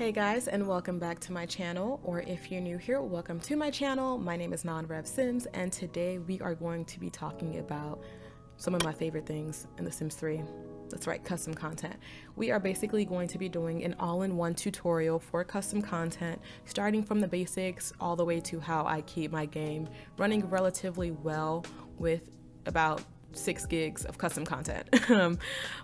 Hey guys, and welcome back to my channel, or if you're new here, welcome to my channel. My name is NonRevSims, and today we are going to be talking about some of my favorite things in The Sims 3. That's right, custom content. We are basically going to be doing an all-in-one tutorial for custom content, starting from the basics all the way to how I keep my game running relatively well with about 6 gigs of custom content.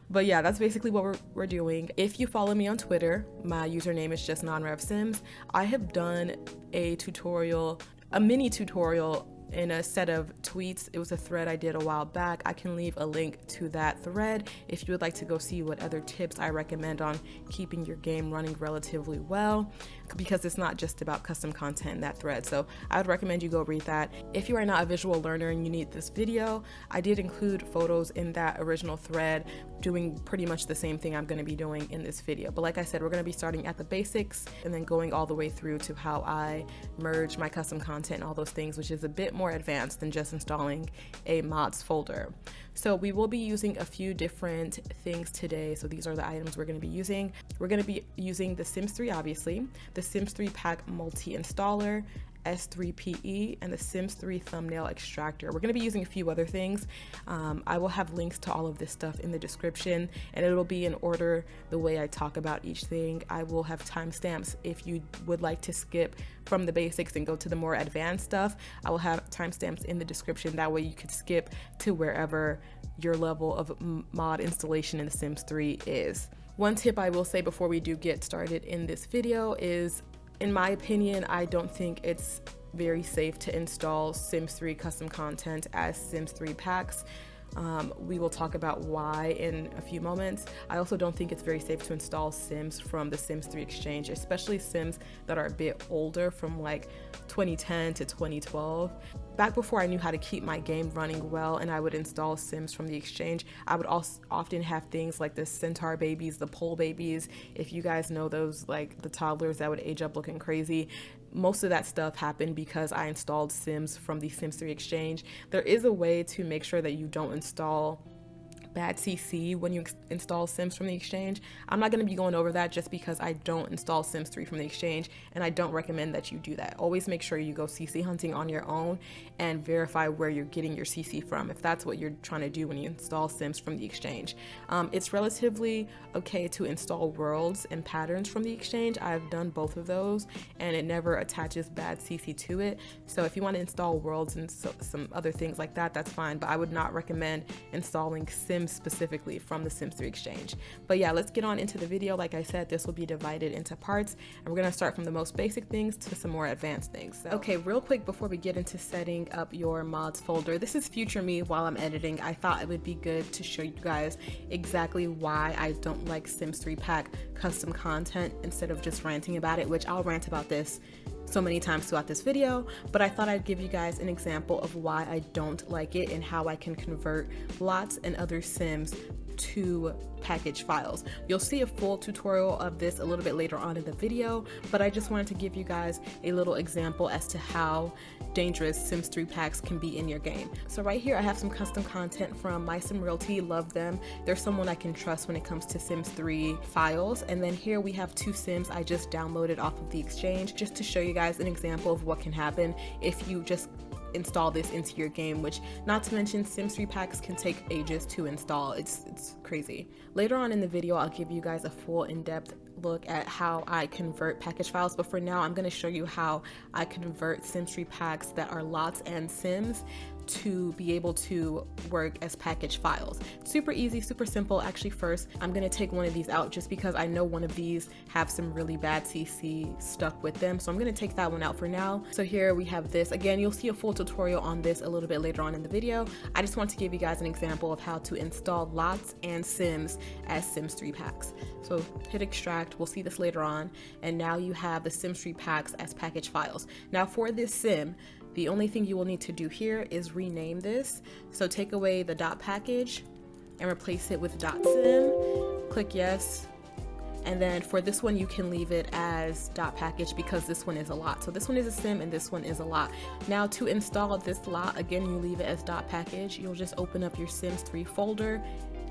But yeah, that's basically what we're doing. If you follow me on Twitter, my username is just NonRevSims. I have done a mini tutorial in a set of tweets. It was a thread I did a while back. I can leave a link to that thread if you would like to go see what other tips I recommend on keeping your game running relatively well, because it's not just about custom content in that thread. So I would recommend you go read that. If you are not a visual learner and you need this video, I did include photos in that original thread doing pretty much the same thing I'm going to be doing in this video. But like I said, we're going to be starting at the basics and then going all the way through to how I merge my custom content and all those things, which is a bit more advanced than just installing a mods folder. So we will be using a few different things today. So these are the items we're going to be using. We're going to be using the Sims 3, obviously, the Sims 3 pack multi-installer, S3PE, and the Sims 3 thumbnail extractor. We're going to be using a few other things. I will have links to all of this stuff in the description, and it'll be in order the way I talk about each thing. I will have timestamps if you would like to skip from the basics and go to the more advanced stuff. I will have timestamps in the description. That way you could skip to wherever your level of mod installation in The Sims 3 is. One tip I will say before we do get started in this video is, in my opinion, I don't think it's very safe to install Sims 3 custom content as Sims 3 packs. We will talk about why in a few moments. I also don't think it's very safe to install Sims from the Sims 3 Exchange, especially Sims that are a bit older, from like 2010 to 2012. Back before I knew how to keep my game running well and I would install Sims from the Exchange, I would also often have things like the centaur babies, the pole babies. If you guys know those, like the toddlers that would age up looking crazy, most of that stuff happened because I installed Sims from the Sims 3 Exchange. There is a way to make sure that you don't install bad CC when you install Sims from the Exchange. I'm not going to be going over that just because I don't install Sims 3 from the Exchange, and I don't recommend that you do that. Always make sure you go CC hunting on your own and verify where you're getting your CC from, if that's what you're trying to do when you install Sims from the Exchange. It's relatively okay to install worlds and patterns from the Exchange. I've done both of those and it never attaches bad CC to it. So if you want to install worlds and some other things like that, that's fine, but I would not recommend installing Sims specifically from the Sims 3 Exchange. But yeah, let's get on into the video. Like I said, this will be divided into parts, and we're going to start from the most basic things to some more advanced things. So, okay, real quick before we get into setting up your mods folder, this is future me while I'm editing. I thought it would be good to show you guys exactly why I don't like Sims 3 pack custom content instead of just ranting about it, which I'll rant about this so many times throughout this video, but I thought I'd give you guys an example of why I don't like it and how I can convert lots and other Sims to package files. You'll see a full tutorial of this a little bit later on in the video, but I just wanted to give you guys a little example as to how dangerous Sims 3 packs can be in your game. So right here I have some custom content from My Sim Realty. Love them. They're someone I can trust when it comes to Sims 3 files. And then here we have 2 Sims I just downloaded off of the Exchange, just to show you guys an example of what can happen if you just install this into your game, which, not to mention, Sims 3 packs can take ages to install. It's crazy. Later on in the video, I'll give you guys a full in-depth look at how I convert package files, but for now I'm going to show you how I convert Sims 3 packs that are lots and Sims to be able to work as package files. Super easy, super simple. Actually, first I'm going to take one of these out just because I know one of these have some really bad CC stuck with them, so I'm going to take that one out for now. So here we have this. Again, you'll see a full tutorial on this a little bit later on in the video. I just want to give you guys an example of how to install lots and Sims as Sims 3 packs. So hit extract, we'll see this later on, and now you have the Sims 3 packs as package files. Now for this Sim, the only thing you will need to do here is rename this. So take away the .package and replace it with .sim, click yes, And then for this one, you can leave it as .package because this one is a lot. So this one is a sim and this one is a lot. Now to install this lot, again, you leave it as .package. You'll just open up your Sims 3 folder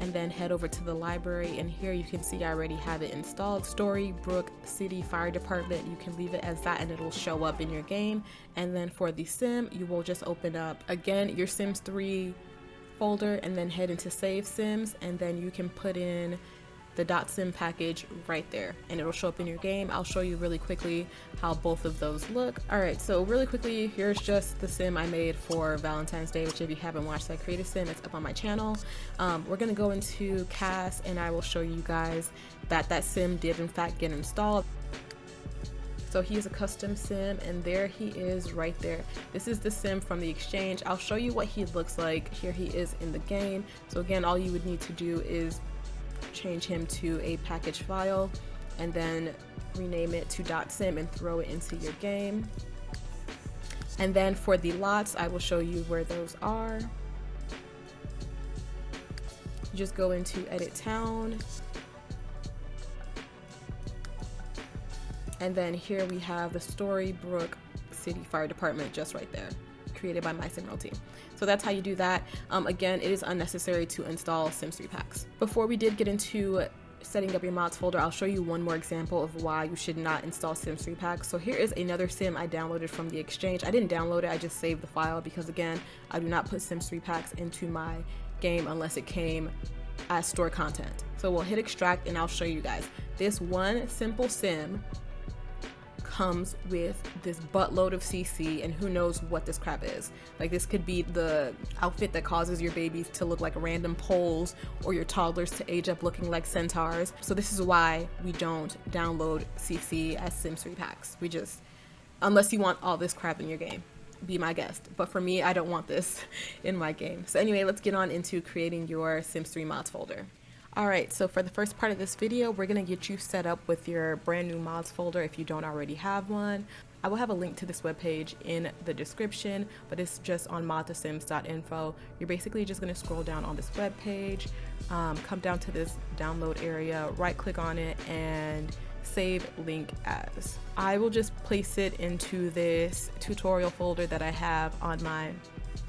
and then head over to the library, and here you can see I already have it installed. Storybrooke City Fire Department, you can leave it as that and it'll show up in your game. And then for the sim, you will just open up again your Sims 3 folder and then head into Save Sims, and then you can put in the .sim package right there and it'll show up in your game. I'll show you really quickly how both of those look. All right, so really quickly, here's just the sim I made for Valentine's Day, which if you haven't watched that creative sim, it's up on my channel. We're gonna go into cast and I will show you guys that that sim did in fact get installed. So he's a custom sim and there he is right there. This is the sim from the exchange. I'll show you what he looks like. Here he is in the game. So again, all you would need to do is change him to a package file and then rename it to .sim and throw it into your game. And then for the lots, I will show you where those are. You just go into Edit Town. And then here we have the Storybrooke City Fire Department just right there, created by my Sim team. So that's how you do that. Again, it is unnecessary to install Sims 3 packs. Before we did get into setting up your mods folder, I'll show you one more example of why you should not install Sims 3 packs. So here is another sim I downloaded from the exchange. I didn't download it, I just saved the file because again, I do not put Sims 3 packs into my game unless it came as store content. So we'll hit extract and I'll show you guys. This one simple sim comes with this buttload of CC and who knows what this crap is. Like this could be the outfit that causes your babies to look like random poles or your toddlers to age up looking like centaurs. So this is why we don't download CC as Sims 3 packs. We just, unless you want all this crap in your game, be my guest. But for me, I don't want this in my game. So anyway, let's get on into creating your Sims 3 mods folder. Alright, so for the first part of this video, we're going to get you set up with your brand new mods folder if you don't already have one. I will have a link to this webpage in the description, but it's just on modtosims.info. You're basically just going to scroll down on this webpage, come down to this download area, right click on it, and save link as. I will just place it into this tutorial folder that I have on my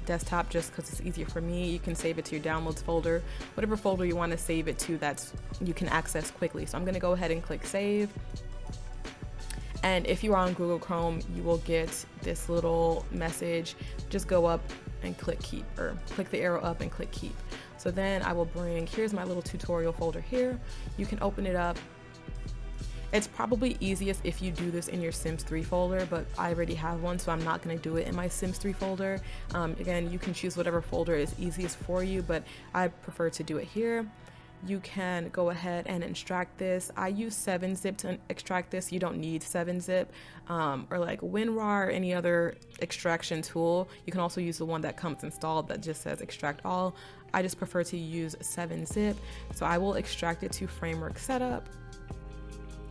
desktop just because it's easier for me. You can save it to your downloads folder, whatever folder you want to save it to that's you can access quickly. So I'm going to go ahead and click save. And if you are on Google Chrome, you will get this little message. Just go up and click keep, or click the arrow up and click keep. So then I will bring, here's my little tutorial folder here. You can open it up. It's probably easiest if you do this in your Sims 3 folder, but I already have one, so I'm not going to do it in my Sims 3 folder. Again, you can choose whatever folder is easiest for you, but I prefer to do it here. You can go ahead and extract this. I use 7-zip to extract this. You don't need 7-zip or like WinRAR or any other extraction tool. You can also use the one that comes installed that just says extract all. I just prefer to use 7-zip. So I will extract it to framework setup.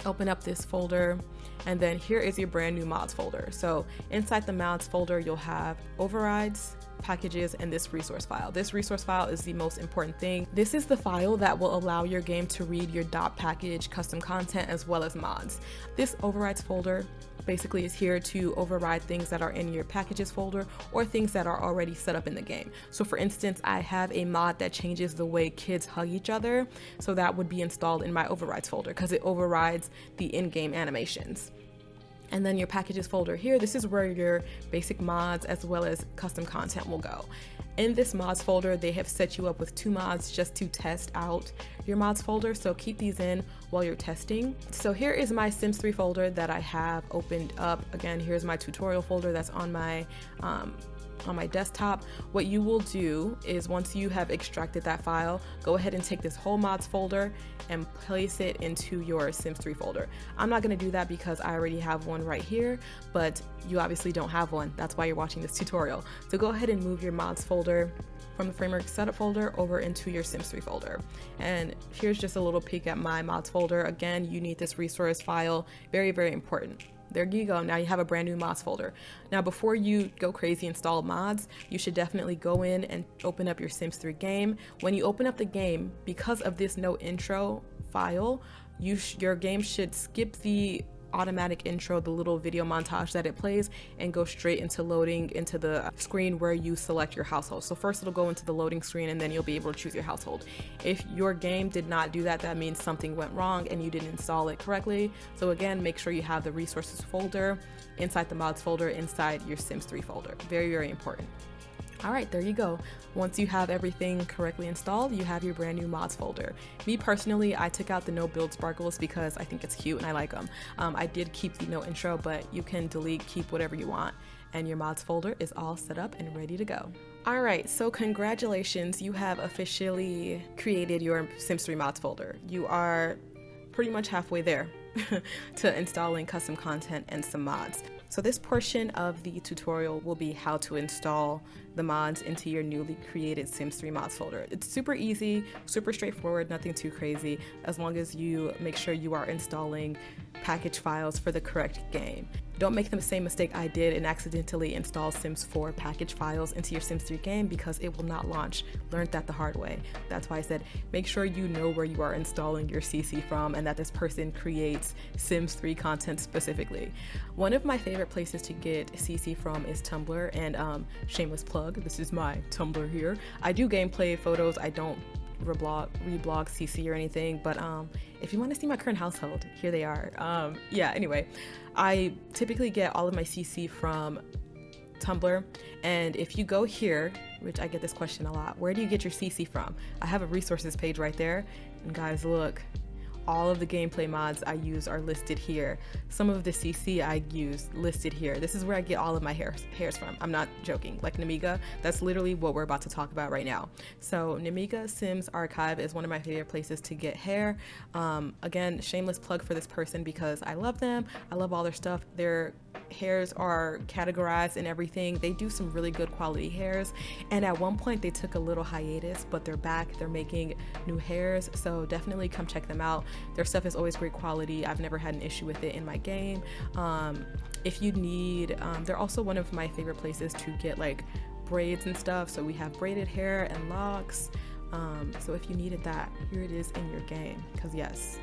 Open up this folder, and then here is your brand new mods folder. So inside the mods folder, you'll have overrides, packages, and this resource file. This resource file is the most important thing. This is the file that will allow your game to read your .package custom content as well as mods. This overrides folder basically is here to override things that are in your packages folder or things that are already set up in the game. So for instance, I have a mod that changes the way kids hug each other. So that would be installed in my overrides folder because it overrides the in-game animations. And then your packages folder here, this is where your basic mods as well as custom content will go. In this mods folder, they have set you up with 2 mods just to test out your mods folder. So keep these in while you're testing. So here is my Sims 3 folder that I have opened up. Again, here's my tutorial folder that's on my desktop. What you will do is once you have extracted that file, go ahead and take this whole mods folder and place it into your Sims 3 folder. I'm not going to do that because I already have one right here, but you obviously don't have one. That's why you're watching this tutorial. So go ahead and move your mods folder from the framework setup folder over into your Sims 3 folder. And here's just a little peek at my mods folder. Again, you need this resource file. Very, very important. There you go. Now you have a brand new mods folder. Now before you go crazy install mods, you should definitely go in and open up your Sims 3 game. When you open up the game, because of this no intro file, your game should skip the automatic intro, the little video montage that it plays, and go straight into loading into the screen where you select your household. So first it'll go into the loading screen and then you'll be able to choose your household. If your game did not do that, that means something went wrong and you didn't install it correctly. So again, make sure you have the resources folder inside the mods folder inside your Sims 3 folder. Very, very important. All right, there you go. Once you have everything correctly installed, you have your brand new mods folder. Me personally, I took out the no build sparkles because I think it's cute and I like them. I did keep the no intro, but you can delete, keep whatever you want. And your mods folder is all set up and ready to go. All right, so congratulations, you have officially created your Sims 3 mods folder. You are pretty much halfway there to installing custom content and some mods. So this portion of the tutorial will be how to install the mods into your newly created Sims 3 mods folder. It's super easy, super straightforward, nothing too crazy, as long as you make sure you are installing package files for the correct game. Don't make the same mistake I did and accidentally install Sims 4 package files into your Sims 3 game because it will not launch. Learned that the hard way. That's why I said make sure you know where you are installing your CC from and that this person creates Sims 3 content specifically. One of my favorite places to get CC from is Tumblr, and shameless plug, this is my Tumblr here. I do gameplay photos, I don't reblog CC or anything, but if you want to see my current household, here they are. Yeah, anyway, I typically get all of my CC from Tumblr, and if you go here, which I get this question a lot, where do you get your CC from? I have a resources page right there, and guys, look, all of the gameplay mods I use are listed here. Some of the CC I use listed here. This is where I get all of my hairs from. I'm not joking. Like Namiga, that's literally what we're about to talk about right now. So Namiga Sims Archive is one of my favorite places to get hair. Again, shameless plug for this person because I love them. I love all their stuff. Their hairs are categorized and everything. They do some really good quality hairs, and at one point they took a little hiatus, but they're back. They're making new hairs, so definitely come check them out. Their stuff is always great quality. I've never had an issue with it in my game. If you need, they're also one of my favorite places to get like braids and stuff. So we have braided hair and locks. So if you needed that, here it is in your game, because yes,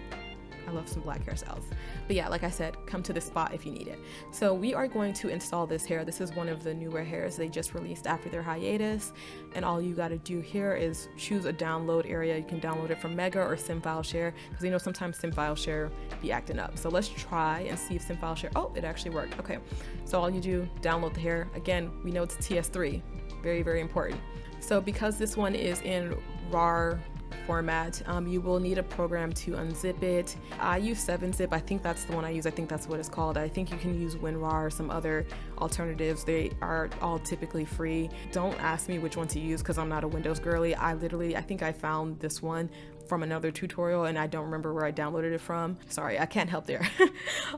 I love some black hairstyles. But yeah, like I said, come to this spot if you need it. So we are going to install this hair. This is one of the newer hairs they just released after their hiatus. And all you got to do here is choose a download area. You can download it from Mega or Sim File Share, because you know sometimes Sim File Share be acting up. So let's try and see if Sim File Share, oh, it actually worked. Okay, so all you do, download the hair. Again, we know it's TS3, very, very important. So because this one is in RAR format, you will need a program to unzip it. I use 7-zip. I think that's the one I use. I think that's what it's called. I think you can use WinRAR or some other alternatives. They are all typically free. Don't ask me which one to use because I'm not a Windows girly. I think I found this one from another tutorial and I don't remember where I downloaded it from. Sorry, I can't help there.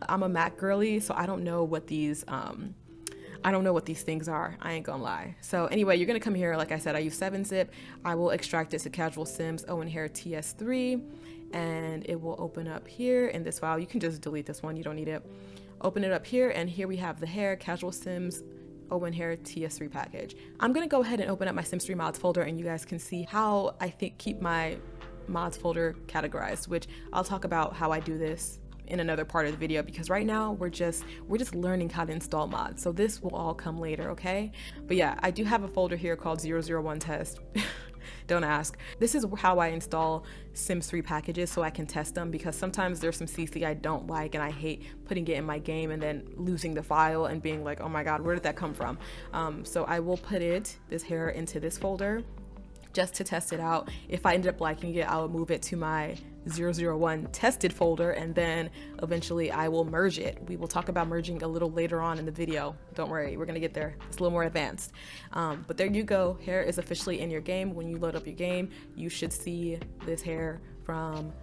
I'm a Mac girly, so I don't know what these things are, I ain't gonna lie. So anyway, you're gonna come here, like I said, I use 7-zip. I will extract it to Casual Sims Owen Hair TS3, and it will open up here in this file. You can just delete this one, you don't need it. Open it up here, and here we have the hair, Casual Sims Owen Hair TS3 package. I'm gonna go ahead and open up my Sims 3 mods folder, and you guys can see how I keep my mods folder categorized, which I'll talk about how I do this in another part of the video, because right now we're just learning how to install mods, so this will all come later, okay? But yeah, I do have a folder here called 001 test. Don't ask. This is how I install Sims 3 packages so I can test them, because sometimes there's some CC I don't like and I hate putting it in my game and then losing the file and being like, oh my god, where did that come from? So I will put this hair into this folder just to test it out. If I end up liking it, I'll move it to my 001 tested folder, and then eventually I will merge it. We will talk about merging a little later on in the video. Don't worry, we're gonna get there. It's a little more advanced. But there you go. Hair is officially in your game. When you load up your game, you should see this hair from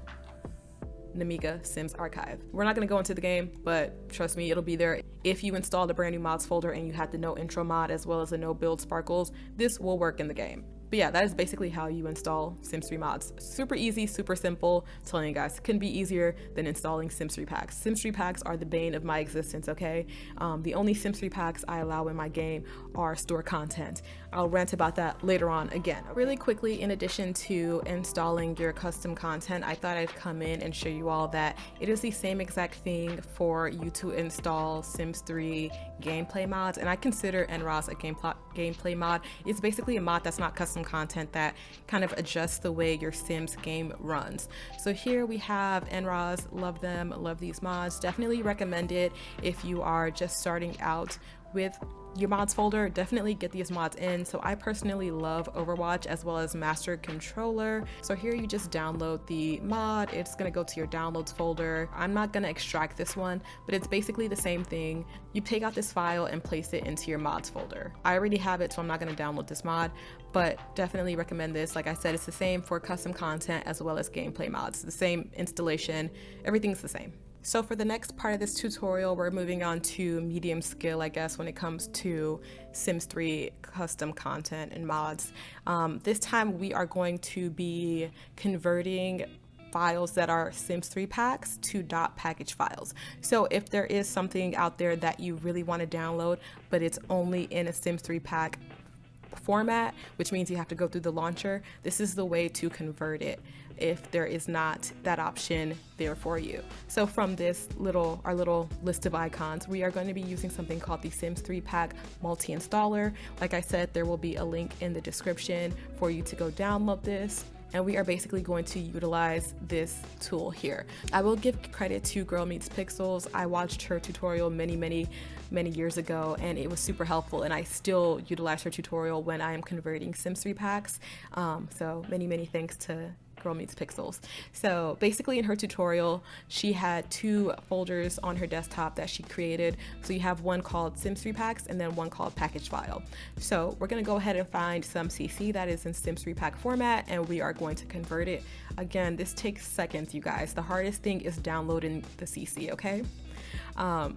Namiga Sims Archive. We're not gonna go into the game, but trust me, it'll be there. If you installed a brand new mods folder and you had the no intro mod as well as the no build sparkles, this will work in the game. But yeah, that is basically how you install Sims 3 mods. Super easy, super simple. I'm telling you guys, couldn't be easier than installing Sims 3 packs. Sims 3 packs are the bane of my existence, okay? The only Sims 3 packs I allow in my game are store content. I'll rant about that later on again. Really quickly, in addition to installing your custom content, I thought I'd come in and show you all that it is the same exact thing for you to install Sims 3 gameplay mods, and I consider NROS a gameplay mod. It's basically a mod that's not custom content, that kind of adjusts the way your Sims game runs. So here we have NROS. Love them, love these mods. Definitely recommend it if you are just starting out with your mods folder. Definitely get these mods in. So I personally love Overwatch as well as Master Controller. So here you just download the mod. It's gonna go to your downloads folder. I'm not gonna extract this one, but it's basically the same thing. You take out this file and place it into your mods folder. I already have it, so I'm not gonna download this mod, but definitely recommend this. Like I said, it's the same for custom content as well as gameplay mods. The same installation, everything's the same. So for the next part of this tutorial, we're moving on to medium skill, I guess, when it comes to Sims 3 custom content and mods. This time we are going to be converting files that are Sims 3 packs to .package files. So if there is something out there that you really want to download, but it's only in a Sims 3 pack format, which means you have to go through the launcher, this is the way to convert it if there is not that option there for you. So from this our little list of icons, we are going to be using something called the Sims 3 pack multi-installer. Like I said, there will be a link in the description for you to go download this. And we are basically going to utilize this tool here. I will give credit to Girl Meets Pixels. I watched her tutorial many years ago, and it was super helpful, and I still utilize her tutorial when I am converting Sims 3 packs. So many thanks to Girl Meets Pixels. So basically in her tutorial, she had 2 folders on her desktop that she created. So you have one called Sims 3 packs and then one called package file. So we're gonna go ahead and find some CC that is in Sims 3 pack format, and we are going to convert it. Again, this takes seconds, you guys. The hardest thing is downloading the CC, okay?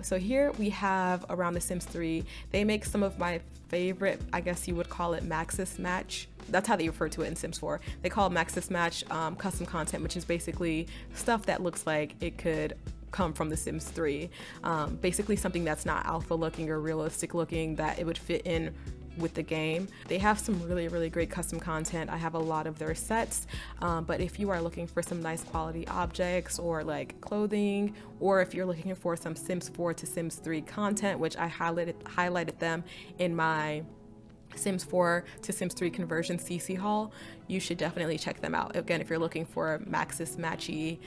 So here we have around the Sims 3, they make some of my favorite, I guess you would call it Maxis Match. That's how they refer to it in Sims 4. They call it Maxis Match custom content, which is basically stuff that looks like it could come from the Sims 3. Basically something that's not alpha looking or realistic looking, that it would fit in with the game. They have some really great custom content. I have a lot of their sets, but if you are looking for some nice quality objects or like clothing, or if you're looking for some Sims 4 to Sims 3 content, which I highlighted them in my Sims 4 to Sims 3 conversion CC haul, you should definitely check them out. Again, if you're looking for Maxis Matchy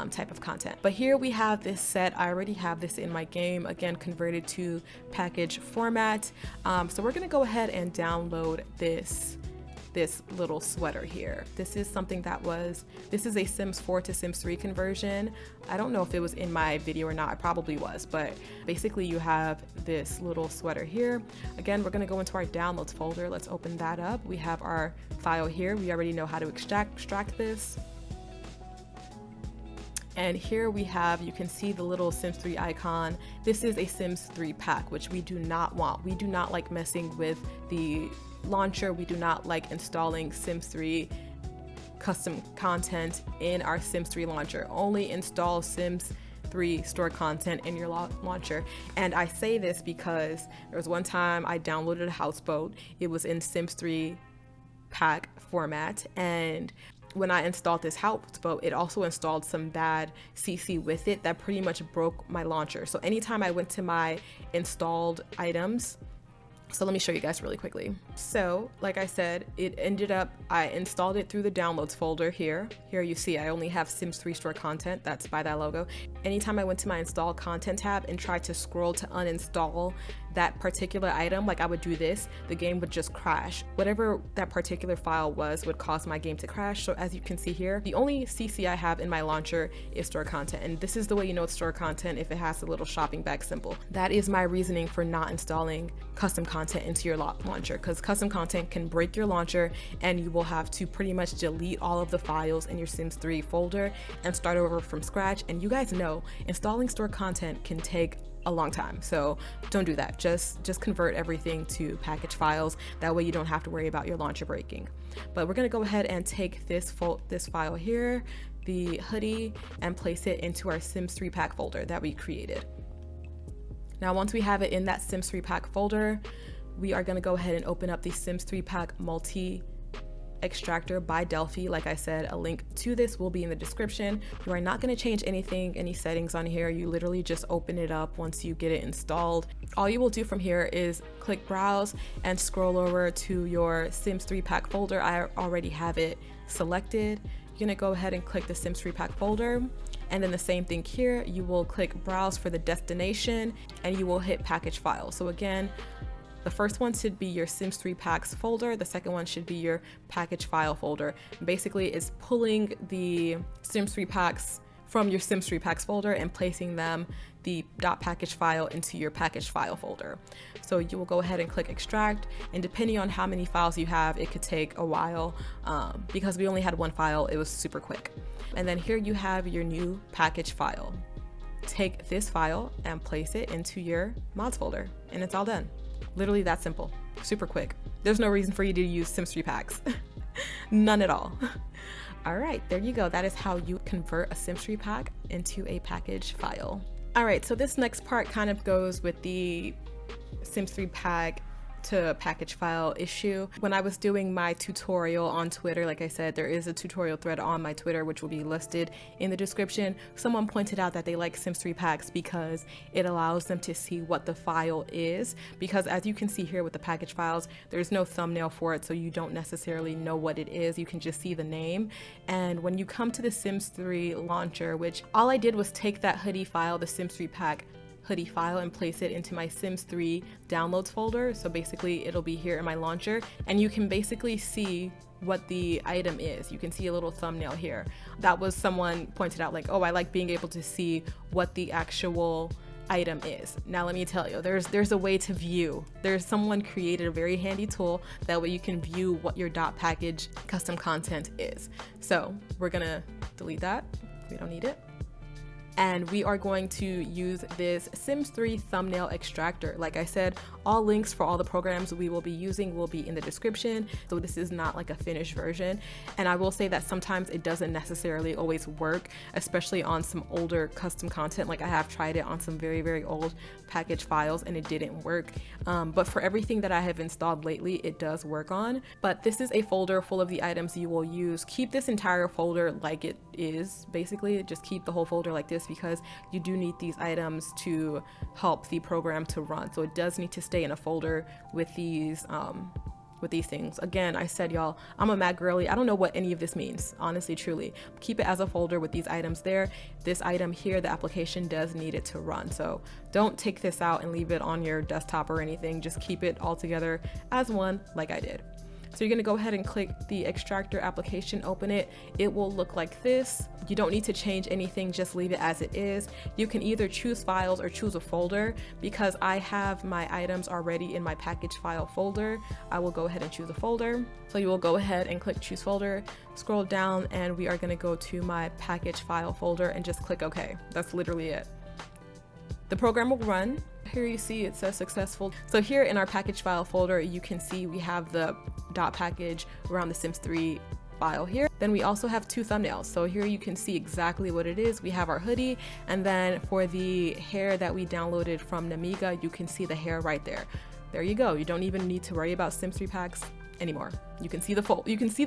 type of content. But here we have this set. I already have this in my game, again, converted to package format. So we're gonna go ahead and download this little sweater here. This is something this is a Sims 4 to Sims 3 conversion. I don't know if it was in my video or not, it probably was, but basically you have this little sweater here. Again, we're gonna go into our downloads folder. Let's open that up. We have our file here. We already know how to extract this. And here we have, you can see the little Sims 3 icon. This is a Sims 3 pack, which we do not want. We do not like messing with the launcher. We do not like installing Sims 3 custom content in our Sims 3 launcher. Only install Sims 3 store content in your launcher. And I say this because there was one time I downloaded a houseboat. It was in Sims 3 pack format, and when I installed this houseboat, it also installed some bad CC with it that pretty much broke my launcher. So anytime I went to my installed items, so let me show you guys really quickly. So like I said, it ended up, I installed it through the downloads folder here. Here you see I only have Sims 3 store content, that's by that logo. Anytime I went to my install content tab and tried to scroll to uninstall that particular item, like I would do this, the game would just crash. Whatever that particular file was would cause my game to crash. So as you can see here, the only CC I have in my launcher is store content. And this is the way you know it's store content, if it has a little shopping bag symbol. That is my reasoning for not installing custom content into your launcher, because custom content can break your launcher and you will have to pretty much delete all of the files in your Sims 3 folder and start over from scratch. And you guys know installing store content can take a long time. So don't do that. Just convert everything to package files. That way you don't have to worry about your launcher breaking. But we're gonna go ahead and take this file here, the hoodie, and place it into our Sims 3 pack folder that we created. Now, once we have it in that Sims 3 pack folder, we are gonna go ahead and open up the Sims 3 pack multi extractor by Delphi. Like I said, a link to this will be in the description. You are not going to change any settings on here. You literally just open it up once you get it installed. All you will do from here is click browse and scroll over to your Sims 3 pack folder. I already have it selected. You're going to go ahead and click the Sims 3 pack folder, and then the same thing here. You will click browse for the destination and you will hit package file. So again, the first one should be your Sims 3 packs folder. The second one should be your package file folder. Basically, it's pulling the Sims 3 packs from your Sims 3 packs folder and placing them, the .package file, into your package file folder. So you will go ahead and click extract, and depending on how many files you have, it could take a while. Because we only had one file, it was super quick. And then here you have your new package file. Take this file and place it into your mods folder, and it's all done. Literally that simple, super quick. There's no reason for you to use Sims 3 packs. None at all. All right, there you go. That is how you convert a Sims 3 pack into a package file. All right, so this next part kind of goes with the Sims 3 pack to package file issue. When I was doing my tutorial on Twitter, like I said, there is a tutorial thread on my Twitter which will be listed in the description. Someone pointed out that they like Sims 3 packs because it allows them to see what the file is, because as you can see here with the package files, there's no thumbnail for it, so you don't necessarily know what it is. You can just see the name. And when you come to the Sims 3 launcher, which all I did was take that hoodie file, the Sims 3 pack hoodie file, and place it into my Sims 3 downloads folder. So basically it'll be here in my launcher, and you can basically see what the item is. You can see a little thumbnail here. That was someone pointed out, like, oh, I like being able to see what the actual item is. Now let me tell you, there's a way to view. There's someone created a very handy tool that way you can view what your .package custom content is. So we're gonna delete that. We don't need it. And we are going to use this Sims 3 thumbnail extractor. Like I said, all links for all the programs we will be using will be in the description. So this is not like a finished version. And I will say that sometimes it doesn't necessarily always work, especially on some older custom content. Like I have tried it on some very, very old package files and it didn't work. But for everything that I have installed lately, it does work on. But this is a folder full of the items you will use. Keep this entire folder like it is, basically. Just keep the whole folder like this, because you do need these items to help the program to run. So it does need to stay in a folder with these things. Again, I said, y'all, I'm a Mac girly. I don't know what any of this means, honestly, truly. Keep it as a folder with these items there. This item here, the application does need it to run. So don't take this out and leave it on your desktop or anything. Just keep it all together as one, like I did. So you're gonna go ahead and click the extractor application, open it. It will look like this. You don't need to change anything, just leave it as it is. You can either choose files or choose a folder. Because I have my items already in my package file folder, I will go ahead and choose a folder. So you will go ahead and click choose folder, scroll down, and we are gonna go to my package file folder and just click OK. That's literally it. The program will run. Here you see it says successful. So here in our package file folder, you can see we have the .package around the Sims 3 file here. Then we also have two thumbnails. So here you can see exactly what it is. We have our hoodie, and then for the hair that we downloaded from Namiga, you can see the hair right there. There you go. You don't even need to worry about Sims 3 packs anymore. You can see the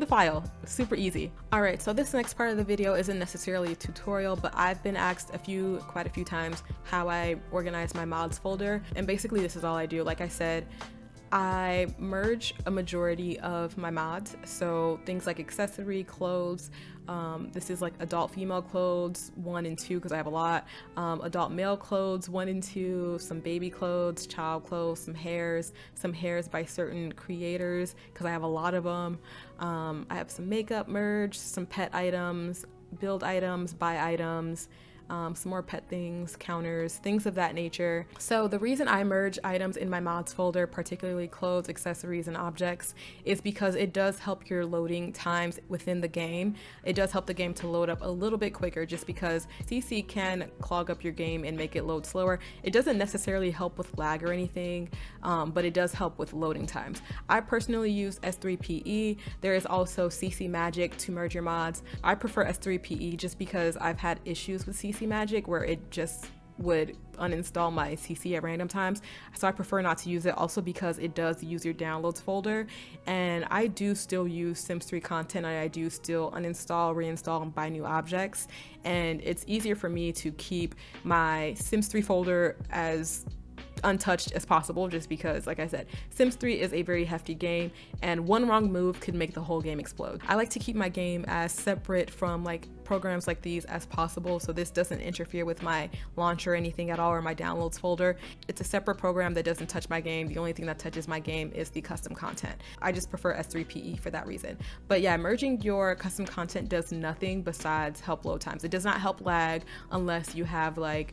file. Super easy. All right, so this next part of the video isn't necessarily a tutorial, but I've been asked quite a few times how I organize my mods folder, and basically this is all I do. Like I said, I merge a majority of my mods, so things like accessory, clothes, this is like adult female clothes 1 and 2 because I have a lot, adult male clothes 1 and 2, some baby clothes, child clothes, some hairs by certain creators because I have a lot of them. I have some makeup merged, some pet items, build items, buy items, some more pet things, counters, things of that nature. So the reason I merge items in my mods folder, particularly clothes, accessories, and objects, is because it does help your loading times within the game. It does help the game to load up a little bit quicker, just because CC can clog up your game and make it load slower. It doesn't necessarily help with lag or anything, but it does help with loading times. I personally use S3PE. There is also CC Magic to merge your mods. I prefer S3PE just because I've had issues with CC Magic where it just would uninstall my CC at random times, so I prefer not to use it, also because it does use your downloads folder, and I do still use Sims 3 content. I do still uninstall, reinstall, and buy new objects, and it's easier for me to keep my Sims 3 folder as untouched as possible, just because, like I said, Sims 3 is a very hefty game, and one wrong move could make the whole game explode. I like to keep my game as separate from like programs like these as possible, so this doesn't interfere with my launcher or anything at all, or my downloads folder. It's a separate program that doesn't touch my game. The only thing that touches my game is the custom content. I just prefer S3PE for that reason. But yeah, merging your custom content does nothing besides help load times. It does not help lag unless you have like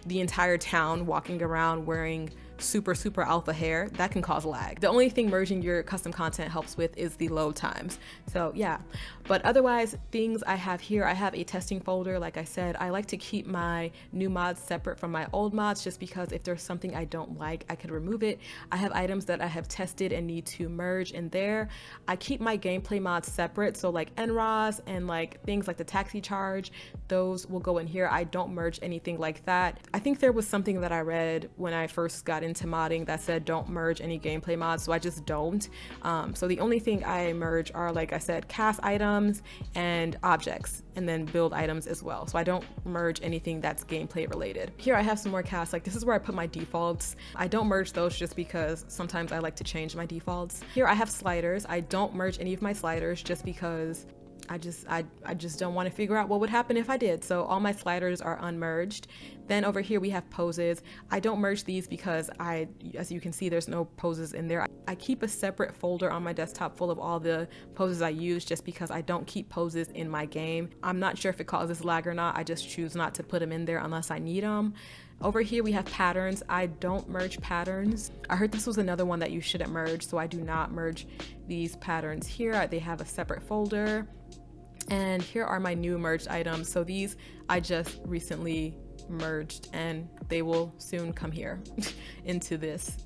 the entire town walking around wearing super alpha hair. That can cause lag. The only thing merging your custom content helps with is the load times. So yeah, but otherwise, things I have here, I have a testing folder. Like I said, I like to keep my new mods separate from my old mods, just because if there's something I don't like, I could remove it. I have items that I have tested and need to merge in there. I keep my gameplay mods separate, so like NROS and like things like the taxi charge, those will go in here. I don't merge anything like that. I think there was something that I read when I first got into modding that said don't merge any gameplay mods, so I just don't. So the only thing I merge are, like I said, cast items and objects, and then build items as well. So I don't merge anything that's gameplay related. Here I have some more casts. Like, this is where I put my defaults. I don't merge those just because sometimes I like to change my defaults. Here I have sliders. I don't merge any of my sliders just because I just don't want to figure out what would happen if I did. So all my sliders are unmerged. Then over here we have poses. I don't merge these because as you can see, there's no poses in there. I keep a separate folder on my desktop full of all the poses I use, just because I don't keep poses in my game. I'm not sure if it causes lag or not. I just choose not to put them in there unless I need them. Over here we have patterns. I don't merge patterns. I heard this was another one that you shouldn't merge, so I do not merge these patterns here. They have a separate folder. And here are my new merged items. So these I just recently merged, and they will soon come here into this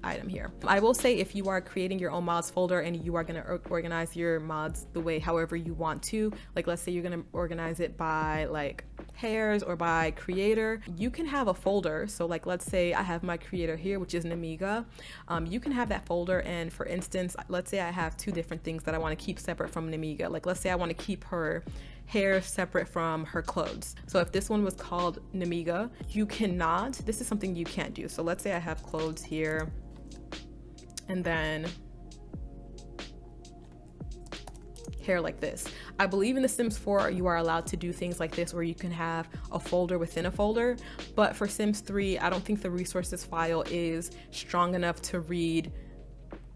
item here. I will say, if you are creating your own mods folder and you are going to organize your mods the way however you want to, like let's say you're going to organize it by like hairs or by creator, you can have a folder. So like let's say I have my creator here, which is Namiga. You can have that folder, and for instance, let's say I have two different things that I want to keep separate from Namiga. Like let's say I want to keep her hair separate from her clothes. So if this one was called Namiga, you cannot, this is something you can't do. So let's say I have clothes here, and then hair like this. I believe in The Sims 4 you are allowed to do things like this, where you can have a folder within a folder, but for Sims 3 I don't think the resources file is strong enough to read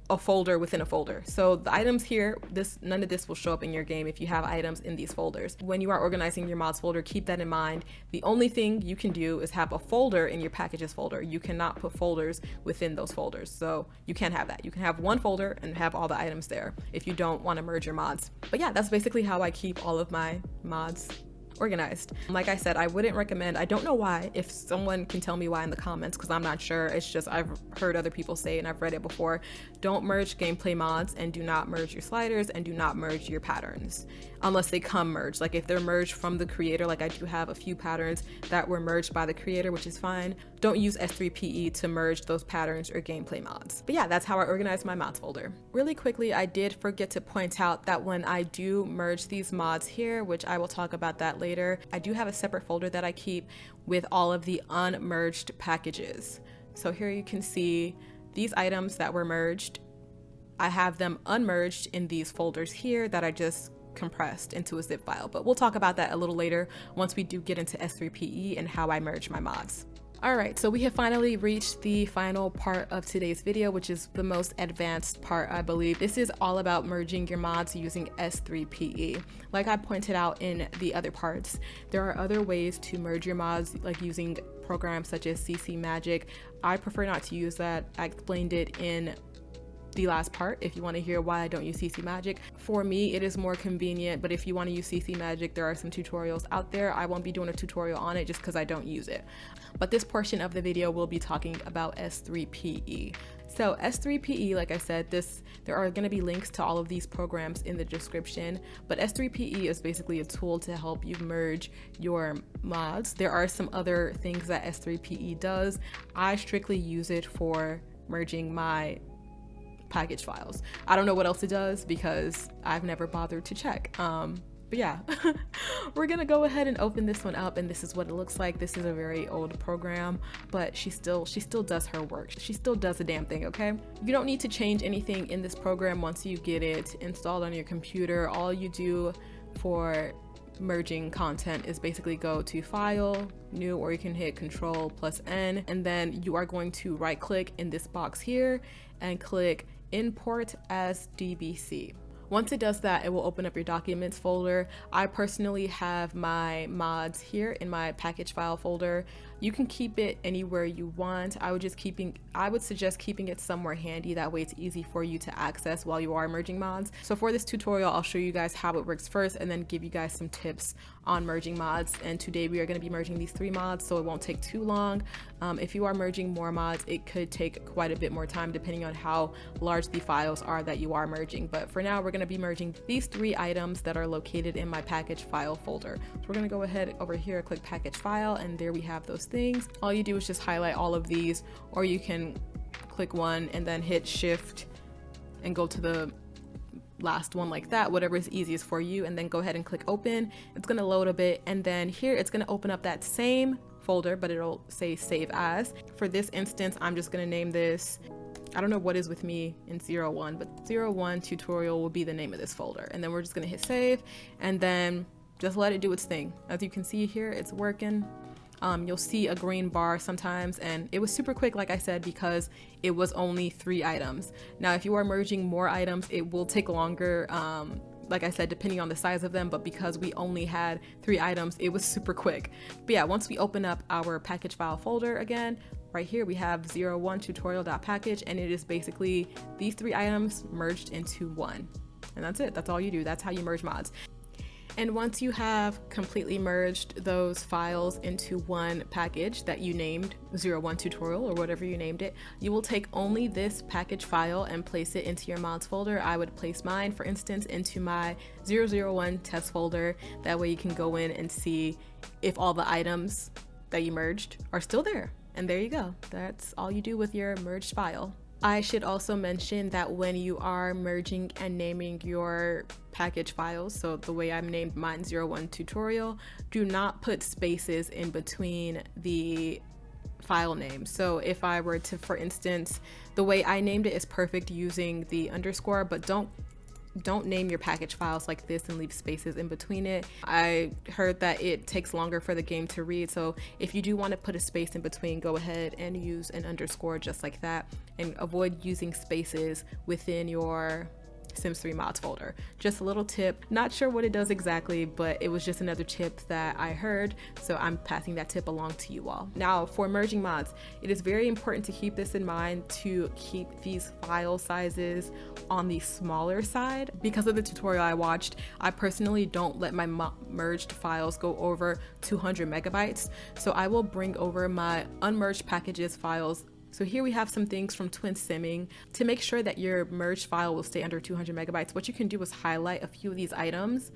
a folder within a folder. So the items here, none of this will show up in your game if you have items in these folders. When you are organizing your mods folder, keep that in mind. The only thing you can do is have a folder in your packages folder. You cannot put folders within those folders. So you can't have that. You can have one folder and have all the items there if you don't want to merge your mods. But yeah, that's basically how I keep all of my mods organized. Like I said, I wouldn't recommend, I don't know why, if someone can tell me why in the comments, because I'm not sure. It's just I've heard other people say and I've read it before. Don't merge gameplay mods, and do not merge your sliders, and do not merge your patterns unless they come merged. Like if they're merged from the creator, like I do have a few patterns that were merged by the creator, which is fine. Don't use S3PE to merge those patterns or gameplay mods. But yeah, that's how I organize my mods folder. Really quickly, I did forget to point out that when I do merge these mods here, which I will talk about that later, I do have a separate folder that I keep with all of the unmerged packages. So here you can see these items that were merged. I have them unmerged in these folders here that I just compressed into a zip file, but we'll talk about that a little later once we do get into S3PE and how I merge my mods. All right, so we have finally reached the final part of today's video, which is the most advanced part, I believe. This is all about merging your mods using S3PE. Like I pointed out in the other parts, there are other ways to merge your mods, like using programs such as CC Magic. I prefer not to use that. I explained it in the last part if you want to hear why I don't use CC Magic. For me, it is more convenient, but if you want to use CC Magic, there are some tutorials out there. I won't be doing a tutorial on it just because I don't use it. But this portion of the video will be talking about S3PE. So S3PE, like I said, there are going to be links to all of these programs in the description, but S3PE is basically a tool to help you merge your mods. There are some other things that S3PE does. I strictly use it for merging my package files. I don't know what else it does because I've never bothered to check. But yeah, we're gonna go ahead and open this one up, and this is what it looks like. This is a very old program, but she still does her work. She still does a damn thing, okay? You don't need to change anything in this program once you get it installed on your computer. All you do for merging content is basically go to File, New, or you can hit Control+N, and then you are going to right click in this box here and click Import as DBC. Once it does that, it will open up your documents folder. I personally have my mods here in my package file folder. You can keep it anywhere you want. I would suggest keeping it somewhere handy. That way it's easy for you to access while you are merging mods. So for this tutorial, I'll show you guys how it works first and then give you guys some tips on merging mods. And today we are going to be merging these 3 mods, so it won't take too long. If you are merging more mods, it could take quite a bit more time depending on how large the files are that you are merging. But for now, we're going to be merging these 3 items that are located in my package file folder. So we're going to go ahead over here, click package file, and there we have those things. All you do is just highlight all of these, or you can click one and then hit shift and go to the last one like that, whatever is easiest for you, and then go ahead and click open. It's going to load a bit, and then here it's going to open up that same folder, but it'll say save as. For this instance, I'm just going to name this, I don't know what is with me in 01, but 01 tutorial will be the name of this folder. And then we're just going to hit save and then just let it do its thing. As you can see here, it's working. You'll see a green bar sometimes, and it was super quick, like I said, because it was only 3 items. Now, if you are merging more items, it will take longer, like I said, depending on the size of them, but because we only had 3 items, it was super quick. But yeah, once we open up our package file folder again, right here we have 01 tutorial.package, and it is basically these 3 items merged into one. And that's it. That's all you do. That's how you merge mods. And once you have completely merged those files into one package that you named 01 tutorial or whatever you named it, you will take only this package file and place it into your mods folder. I would place mine, for instance, into my 001 test folder. That way you can go in and see if all the items that you merged are still there. And there you go. That's all you do with your merged file. I should also mention that when you are merging and naming your package files, so the way I've named mine 01 tutorial, do not put spaces in between the file names. So if I were to, for instance, the way I named it is perfect using the underscore, but don't name your package files like this and leave spaces in between it. I heard that it takes longer for the game to read, so if you do want to put a space in between, go ahead and use an underscore just like that, and avoid using spaces within your Sims 3 mods folder. Just a little tip. Not sure what it does exactly, but it was just another tip that I heard, so I'm passing that tip along to you all. Now, for merging mods, it is very important to keep this in mind, to keep these file sizes on the smaller side. Because of the tutorial I watched, I personally don't let my merged files go over 200 megabytes, so I will bring over my unmerged packages files. So here we have some things from Twin Simming. To make sure that your merged file will stay under 200 megabytes, what you can do is highlight a few of these items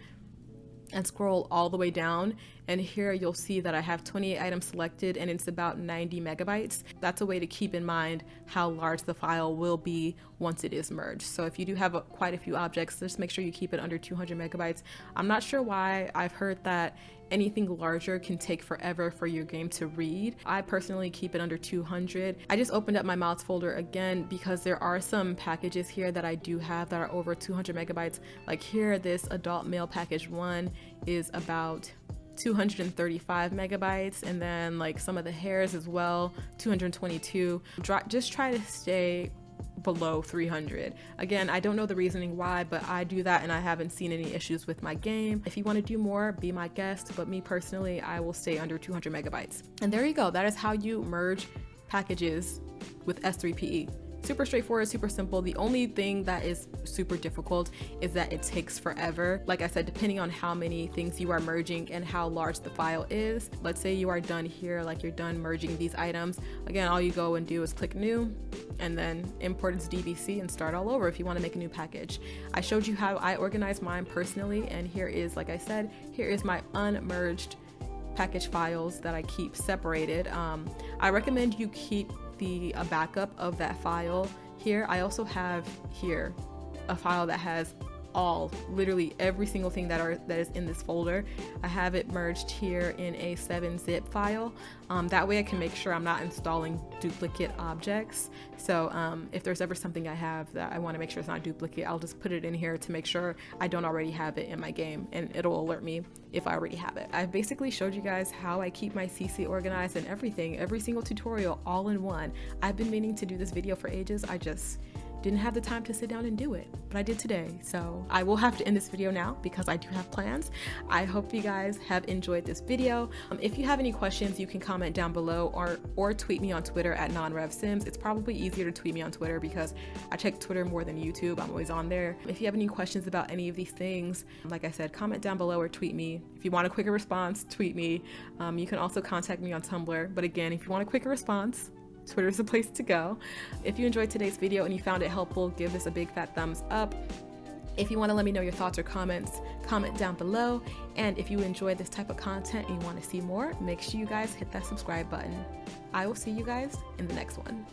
and scroll all the way down, and here you'll see that I have 28 items selected and it's about 90 megabytes. That's a way to keep in mind how large the file will be once it is merged. So if you do have quite a few objects, just make sure you keep it under 200 megabytes. I'm not sure why. I've heard that anything larger can take forever for your game to read. I personally keep it under 200. I just opened up my mods folder again because there are some packages here that I do have that are over 200 megabytes. Like here, this adult male package 1 is about 235 megabytes, and then like some of the hairs as well, 222. Just try to stay below 300. Again, I don't know the reasoning why, but I do that and I haven't seen any issues with my game. If you want to do more, be my guest, but me personally, I will stay under 200 megabytes. And there you go. That is how you merge packages with S3PE. Super straightforward, super simple. The only thing that is super difficult is that it takes forever. Like I said, depending on how many things you are merging and how large the file is. Let's say you are done here, like you're done merging these items. Again, all you go and do is click new and then import as DBC and start all over if you want to make a new package. I showed you how I organize mine personally, and here is, like I said, here is my unmerged package files that I keep separated. I recommend you keep a backup of that file here. I also have here a file that has literally every single thing that is in this folder. I have it merged here in a 7-zip file. That way I can make sure I'm not installing duplicate objects. So if there's ever something I have that I want to make sure it's not duplicate, I'll just put it in here to make sure I don't already have it in my game, and it'll alert me if I already have it. I've basically showed you guys how I keep my CC organized and everything, every single tutorial all in one. I've been meaning to do this video for ages. I just didn't have the time to sit down and do it, but I did today. So I will have to end this video now because I do have plans. I hope you guys have enjoyed this video. If you have any questions, you can comment down below or tweet me on Twitter at NonRevSims. It's probably easier to tweet me on Twitter because I check Twitter more than YouTube. I'm always on there. If you have any questions about any of these things, like I said, comment down below or tweet me. If you want a quicker response, tweet me. You can also contact me on Tumblr. But again, if you want a quicker response, Twitter is the place to go. If you enjoyed today's video and you found it helpful, give this a big fat thumbs up. If you want to let me know your thoughts or comments, comment down below. And if you enjoy this type of content and you want to see more, make sure you guys hit that subscribe button. I will see you guys in the next one.